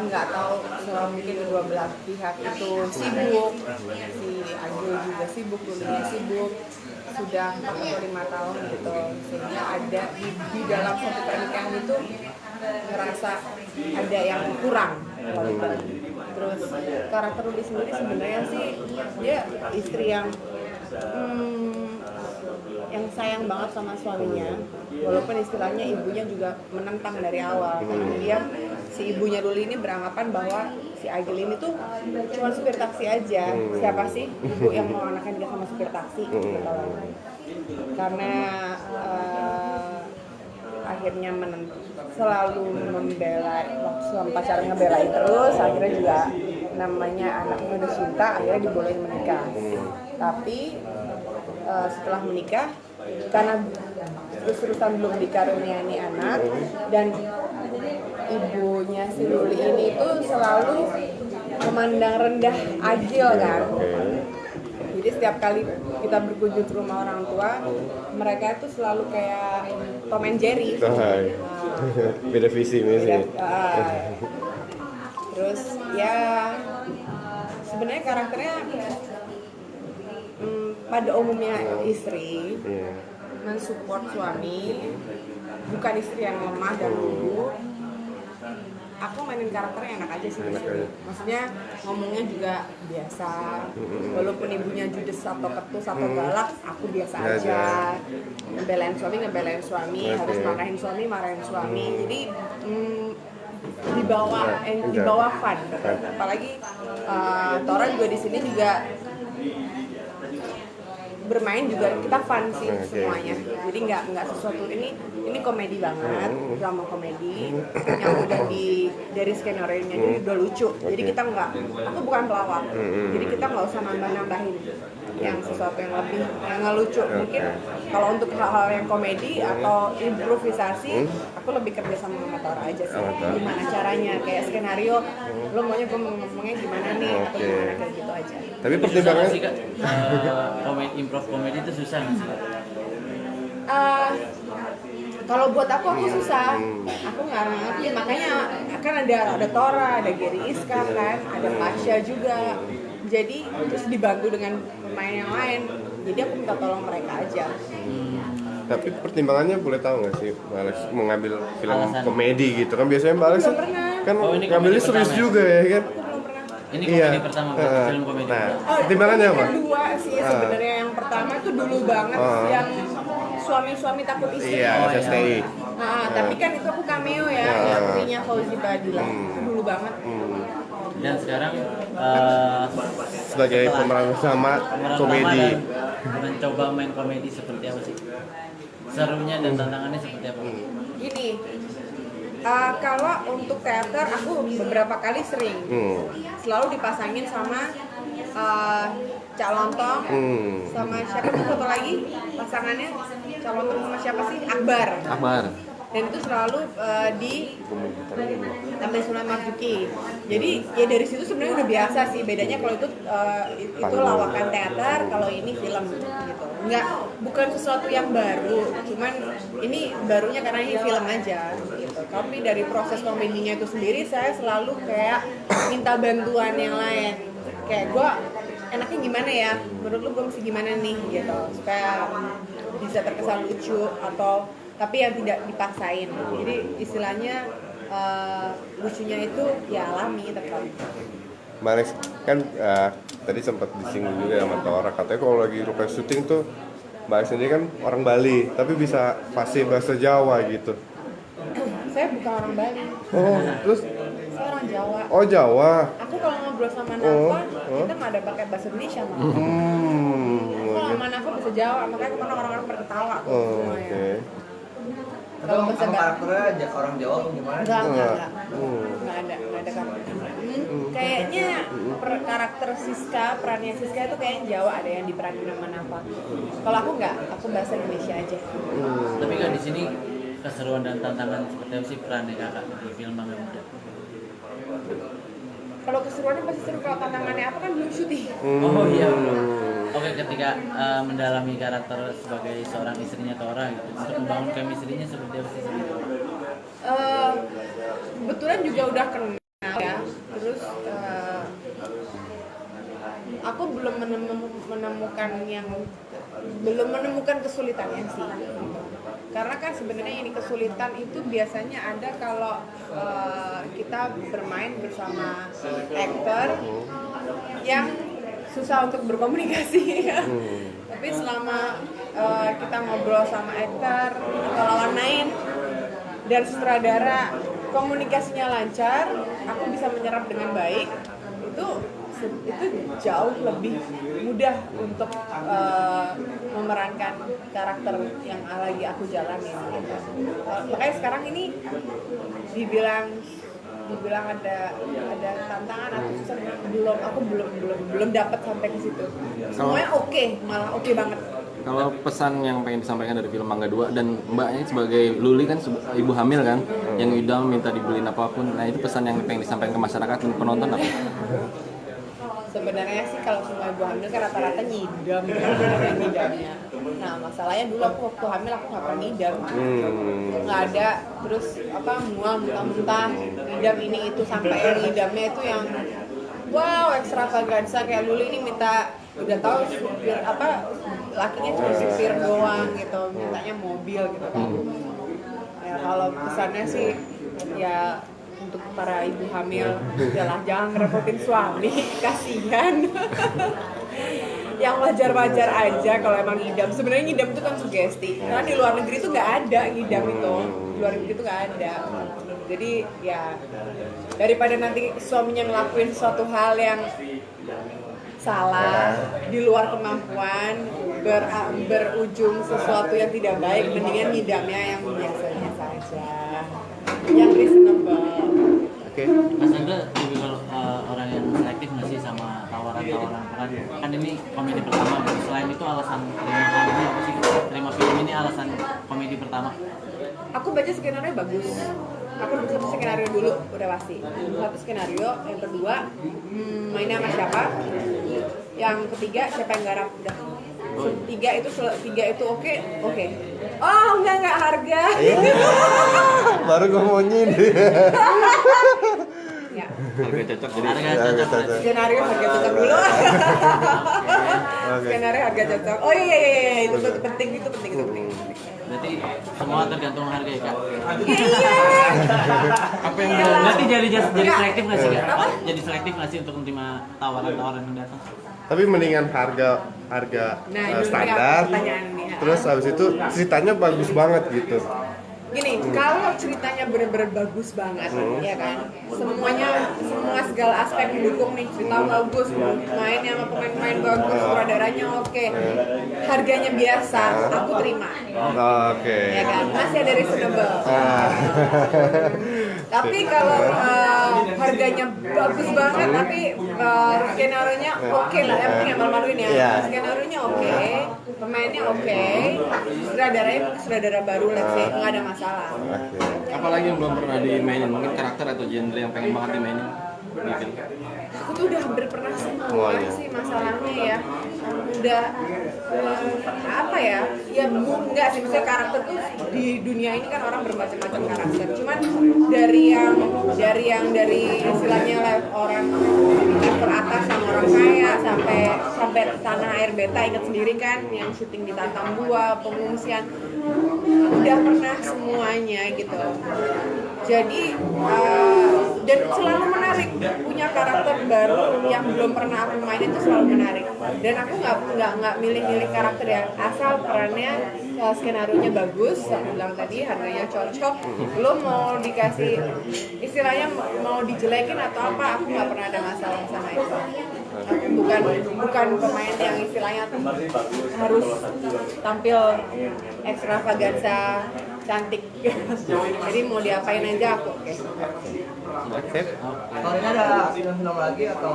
nggak tahu mungkin kedua belah pihak itu sibuk, si Agil juga sibuk, dulunya sibuk, sudah 4 atau 5 tahun gitu, sehingga ada di dalam satu pernikahan itu ngerasa ada yang kurang. Terus karakter Ruli sendiri sebenarnya sih dia istri yang sayang banget sama suaminya, walaupun istilahnya ibunya juga menentang dari awal, karena dia si ibunya Ruli ini beranggapan bahwa si Agil ini tuh cuma supir taksi aja. Siapa sih ibu yang mau anaknya nikah sama supir taksi gitu. Karena akhirnya selalu membela, waktu suami pacarnya ngebelain terus, akhirnya juga namanya anaknya udah cinta, akhirnya dibolehin menikah. Tapi setelah menikah, karena terus-terusan belum dikaruniai anak, dan ibunya si Ruli ini tuh selalu memandang rendah Agil kan. Jadi setiap kali kita berkunjung ke rumah orang tua, mereka tuh selalu kayak Tom and Jerry. Beda visi sih. Terus ya sebenarnya karakternya pada umumnya istri mensupport suami, bukan istri yang lemah dan lugu. Aku mainin karakternya enak aja sih. Maksudnya ngomongnya juga biasa, walaupun ibunya judes atau ketus atau galak, aku biasa aja. Ngebelain suami, harus marahin suami. Jadi dibawa fun. Apalagi Tora juga di sini juga bermain juga kita fun sih semuanya. Jadi nggak sesuatu ini komedi banget, drama komedi yang udah dari skenario-nya itu udah lucu. Jadi kita aku bukan pelawak. Jadi kita nggak usah nambahin yang sesuatu yang lebih yang nggak lucu. Mungkin kalau untuk hal-hal yang komedi atau improvisasi, aku lebih kerja sama Tora aja sih. Gimana caranya, kayak skenario, lo maunya gue ngomongnya gimana nih, atau gimana kayak gitu aja. Tapi pertimbangan sih Kak, improv komedi itu susah nggak sih? Kalau buat aku susah. Aku nggak ngerti, makanya kan ada Tora, ada Gary Iska kan, ada Pasha juga. Jadi terus dibantu dengan pemain yang lain. Jadi aku minta tolong mereka aja. Tapi pertimbangannya boleh tahu nggak sih, Mbak Alex mengambil film komedi gitu kan? Biasanya Mbak Alex kan ngambilnya serius juga ya kan? Ini komedi pertama, film komedi. Nah, pertimbangannya apa? Kedua sih sebenarnya. Yang pertama tuh dulu banget yang suami takut istri. Iya, SSTI. Tapi kan itu aku cameo ya, yang istrinya Fauzi Badila. Itu dulu banget. Dan sekarang sebagai pemeran utama komedi. Mencoba main komedi seperti apa sih? Serunya dan tantangannya seperti apa? Gini, kalau untuk teater aku beberapa kali sering selalu dipasangin sama Cak Lontong, sama siapa tuh satu lagi pasangannya Cak Lontong sama siapa sih? Akbar. Dan itu selalu tampil Sunan Marzuki. Jadi ya dari situ sebenarnya udah biasa sih. Bedanya kalau itu lawakan teater, kalau ini film gitu. Bukan sesuatu yang baru. Cuman ini barunya karena ini film aja gitu. Tapi dari proses komedinya itu sendiri saya selalu kayak minta bantuan yang lain. Kayak gue enaknya gimana ya? Menurut lu gue mesti gimana nih gitu. Supaya bisa terkesan lucu atau tapi yang tidak dipaksain. Jadi istilahnya lucunya itu ya alami tetap. Mbak Alex kan tadi sempat disinggung juga sama Tora, katanya kalau lagi rupa syuting tuh Mbak Alex sendiri kan orang Bali tapi bisa fasih bahasa Jawa gitu. Saya bukan orang Bali. Terus? Saya orang Jawa. Oh, Jawa. Aku kalau ngobrol sama Nafa, kita nggak ada pakai bahasa Indonesia malah. Kalau sama Nafa bahasa Jawa, makanya kemana orang-orang pada ketawa semuanya. Kalau karakternya orang Jawa atau gimana? Enggak ada karakter. Kayaknya karakter Siska, perannya Siska itu kayaknya Jawa, ada yang diperanin sama Nafa. Kalau aku enggak, aku bahasa Indonesia aja. Tapi kan di sini keseruan dan tantangan seperti apa sih perannya kakak di film Mangga Muda? Kalau keseruannya pasti seru, kalau tantangannya apa kan belum syuting. Oh iya. Oke, ketika mendalami karakter sebagai seorang istrinya Tora gitu, untuk membangun chemistry-nya seperti apa sih? Kebetulan juga udah kenal ya, menemukan kesulitannya sih gitu. Karena kan sebenarnya ini kesulitan itu biasanya ada kalau kita bermain bersama aktor yang susah untuk berkomunikasi ya. Tapi selama kita ngobrol sama aktor atau lawan main dan sutradara, komunikasinya lancar, aku bisa menyerap dengan baik, itu jauh lebih mudah untuk memerankan karakter yang lagi aku jalanin gitu. Makanya sekarang ini dibilang ada tantangan atau susah, aku belum dapat sampai ke situ. Semuanya malah oke banget. Kalau pesan yang pengen disampaikan dari film Mangga 2 dan mbaknya sebagai Luli kan ibu hamil kan, yang idam minta dibeliin apapun, nah itu pesan yang pengen disampaikan ke masyarakat dan penonton apa? Sebenarnya sih kalau semua ibu hamil kan rata-rata ngidam ngidamnya. Nah masalahnya dulu aku waktu hamil aku nggak pernah ngidam, nggak ada. Terus mual muntah-muntah, ngidam ini itu sampai yang ngidamnya itu yang wow ekstravaganza kayak Luli ini minta, udah tahu supir lakinya cuma supir doang gitu, mintanya mobil gitu kan. Ya kalau pesannya sih ya untuk para ibu hamil, jangan ngerepotin suami, kasihan. Yang wajar-wajar aja kalau emang ngidam. Sebenarnya ngidam itu kan sugesti. Karena di luar negeri itu nggak ada ngidam itu. Di luar negeri itu nggak ada. Jadi ya daripada nanti suaminya ngelakuin suatu hal yang salah di luar kemampuan, berujung sesuatu yang tidak baik, mendingan ngidamnya yang biasanya saja, yang reasonable. Mas Andra tipikal orang yang selektif nggak sih sama tawaran-tawaran peran? Kan ini komedi pertama, selain itu alasan terima filmnya apa sih? Terima film ini alasan komedi pertama? Aku baca skenario bagus. Aku satu skenario dulu udah pasti. Satu skenario, yang kedua mainnya sama siapa? Yang ketiga siapa yang garap udah. Tiga itu oke. Oh enggak harga. Baru ngomongin. Ya. Harga cocok jadi Harga cocok. Skenario harga cocok dulu. Skenario harga cocok. Oh iya itu penting. Berarti semua tergantung harga ya Kak? Iya. apa yang Berarti jadi selektif nggak sih Kak? Jadi selektif nggak sih untuk menerima tawaran-tawaran yang datang? Tapi mendingan harga Nah, standar, pertanyaan ini. terus habis itu ceritanya bagus banget gitu. Gini, kalau ceritanya benar-benar bagus banget, ya kan, semua segala aspek mendukung nih, cerita bagus, mainnya sama pemain-pemain bagus, sutradaranya oke, harganya biasa, aku terima, Oke. ya kan, masih ada reasonable. Tapi kalau harganya bagus banget, tapi skenario-nya oke lah, yang penting malu-maluin ya, Iya. skenario-nya oke, pemainnya oke, sutradaranya sutradara baru, let's say, nggak ada masalah. apalagi yang belum pernah dimainin, mungkin karakter atau genre yang pengen banget dimainin di film? Aku tuh udah hampir pernah semua sih masalahnya ya. Udah apa ya? Ya enggak sih, misalnya karakter tuh di dunia ini kan orang bermacam-macam karakter. Cuman dari istilahnya orang level atas sama orang kaya sampai tanah air beta, ingat sendiri kan yang syuting di Tantang 2, pengungsian, udah pernah semuanya gitu. Jadi dan selalu menarik, punya karakter baru yang belum pernah aku main itu selalu menarik. Dan aku nggak milih-milih karakter ya, asal perannya skenarionya bagus, aku bilang tadi harganya cocok. Lo mau dikasih istilahnya mau dijelekin atau apa, aku nggak pernah ada masalah sama itu. Aku bukan pemain yang istilahnya harus tampil ekstravaganza cantik. Jadi mau diapain aja aku oke. Oke. Kalau ini ada film-film lagi atau